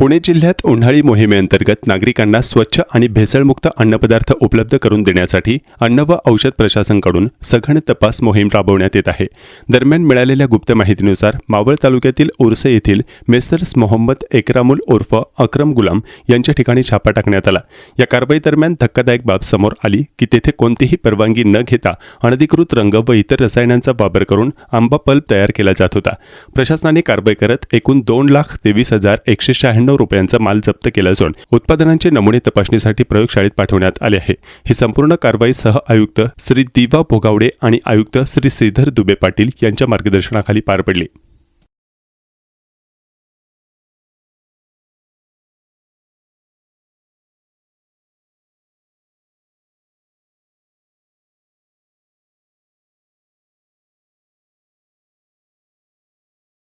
पुणे जिल्ह्यात उन्हाळी मोहिमेअंतर्गत नागरिकांना स्वच्छ आणि भेसळमुक्त अन्नपदार्थ उपलब्ध करून देण्यासाठी अन्न व औषध प्रशासनाकडून सघन तपास मोहीम राबवण्यात येत आहे। दरम्यान मिळालेल्या गुप्त माहितीनुसार मावळ तालुक्यातील उर्से येथील मेसर्स मोहम्मद एकरामुल उर्फ अक्रम गुलाम यांच्या ठिकाणी छापा टाकण्यात आला। या कारवाई दरम्यान धक्कादायक बाब समोर आली की तेथे कोणतीही परवानगी न घेता अनधिकृत रंग व इतर रसायनांचा वापर करून आंबा पल्प तयार केला जात होता। प्रशासनाने कारवाई करत एकूण 2,23,196 रुपयांचा माल जप्त केला असून उत्पादनांचे नमुने तपासणीसाठी प्रयोगशाळेत पाठवण्यात आले आहे। ही संपूर्ण कारवाई सह आयुक्त श्री दिवा भोगावडे आणि आयुक्त श्री श्रीधर दुबे पाटील यांच्या मार्गदर्शनाखाली पार पडली।